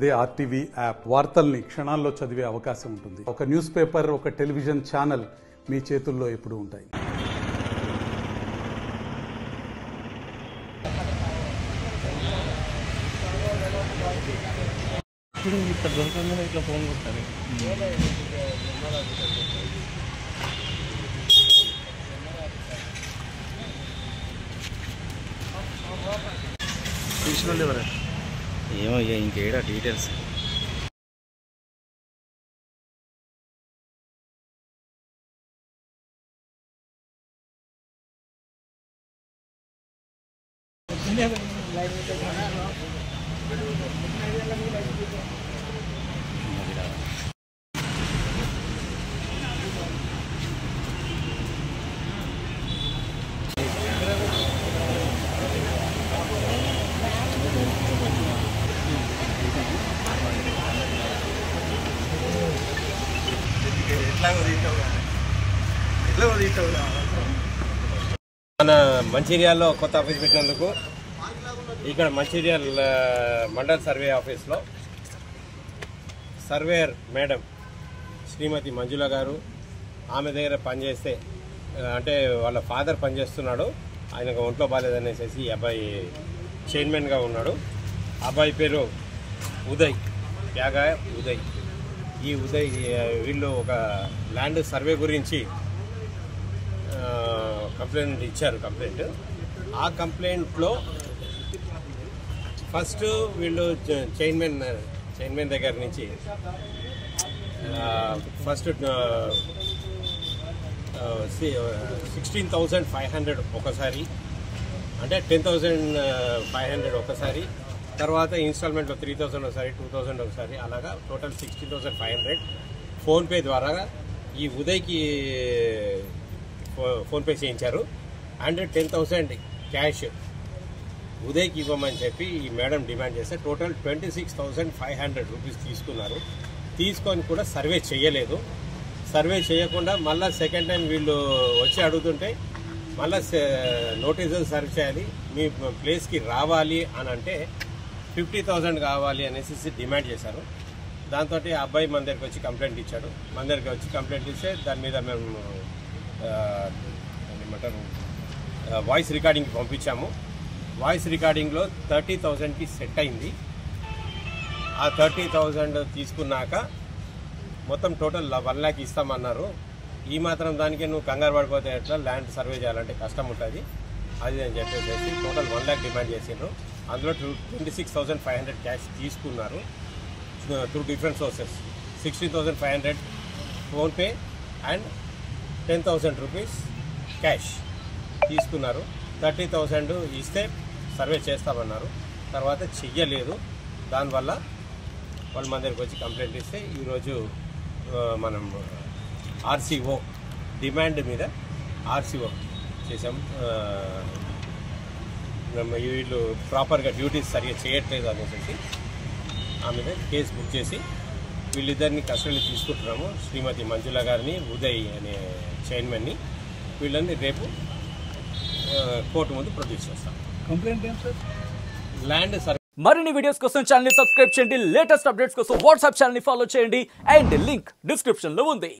అదే RTV app వార్తల్ని క్షణాల్లో చదివే అవకాశం ఉంటుంది. ఒక న్యూస్ పేపర్, ఒక టెలివిజన్ ఛానల్ మీ చేతుల్లో ఎప్పుడూ ఉంటాయి. ఇట్లా ఫోన్ కొట్టాలి. చూసిన వాళ్ళు ఎవరు ఏమో ఇంకేడా డీటెయిల్స్ మన మంచిర్యాలలో కొత్త ఆఫీస్ పెట్టినందుకు ఇక్కడ మంచిర్యాల మండల్ సర్వే ఆఫీస్లో సర్వేయర్ మేడం శ్రీమతి మంజుల గారు ఆమె దగ్గర పనిచేస్తే అంటే వాళ్ళ ఫాదర్ పనిచేస్తున్నాడు, ఆయనకు ఒంట్లో బాగాలేదనేసి ఈ అబ్బాయి చైర్మన్గా ఉన్నాడు. అబ్బాయి పేరు ఉదయ్, త్యాగాయ ఉదయ్. ఈ ఉదయ్ వీళ్ళు ఒక ల్యాండ్ సర్వే గురించి కంప్లైంట్ ఇచ్చారు. ఆ కంప్లైంట్లో ఫస్ట్ వీళ్ళు చైర్మన్ దగ్గర నుంచి ఫస్ట్ 16,500 ఒకసారి, అంటే 10,500 ఒకసారి, తర్వాత ఇన్స్టాల్మెంట్లో 3,000 ఒకసారి, 2,000 ఒకసారి, అలాగా టోటల్ 16,500 ఫోన్పే ద్వారా ఈ ఉదయ్కి ఫోన్పే చేయించారు. అండ్ 10,000 క్యాష్ ఉదయ్కి ఇవ్వమని చెప్పి ఈ మేడం డిమాండ్ చేస్తే టోటల్ 26,500 రూపీస్ తీసుకున్నారు. తీసుకొని కూడా సర్వే చేయలేదు. సర్వే చేయకుండా మళ్ళీ సెకండ్ టైం వీళ్ళు వచ్చి అడుగుతుంటే మళ్ళీ నోటీసులు సర్వ్ చేయాలి, మీ ప్లేస్కి రావాలి అని అంటే 50,000 కావాలి అనేసి డిమాండ్ చేశారు. దాంతో ఆ అబ్బాయి మన దగ్గరికి వచ్చి కంప్లైంట్ ఇచ్చాడు. మన దగ్గరికి వచ్చి కంప్లైంట్ ఇస్తే దాని మీద మేము ఏమంటారు వాయిస్ రికార్డింగ్కి పంపించాము. వాయిస్ రికార్డింగ్లో 30,000కి సెట్ అయింది. ఆ 30,000 తీసుకున్నాక మొత్తం టోటల్ 1 lakh ఇస్తామన్నారు. ఈ మాత్రం దానికి నువ్వు కంగారు పడిపోతే ఎట్లా, ల్యాండ్ సర్వే చేయాలంటే కష్టం ఉంటుంది అది అని చెప్పేసి టోటల్ 1 lakh డిమాండ్ చేసిండ్రు. అందులో 26,500 క్యాష్ తీసుకున్నారు through different sources. 16,500 PhonePe and 10,000 rupees cash తీసుకున్నారు. 30,000 ఇస్తే సర్వే చేస్తామన్నారు, తర్వాత చెయ్యలేదు. దానివల్ల వాళ్ళు మన దగ్గరికి వచ్చి కంప్లైంట్ ఇస్తే ఈరోజు మనం ఆర్సీఓ డిమాండ్ మీద ఆర్సీఓ చేసాం. వీళ్ళు ప్రాపర్గా డ్యూటీస్ సరిగ్గా చేయట్లేదు అనేసి ఆ మీద కేసు బుక్ చేసి వీళ్ళిద్దరిని కస్టడీలో తీసుకుంటున్నాము. శ్రీమతి మంజుల గారిని, ఉదయ్ అనే చైర్మన్ని. వీళ్ళని రేపు కోర్టు ముందు ప్రొడ్యూస్ చేస్తాం. కంప్లైంట్ ఏం సార్? Land survey. మరిన్ని వీడియోస్ కోసం ఛానల్ ని సబ్స్క్రైబ్ చేయండి. లేటెస్ట్ అప్డేట్స్ కోసం వాట్సాప్ ఛానల్ ని ఫాలో చేయండి. అండ్ లింక్ డిస్క్రిప్షన్ లో ఉంది.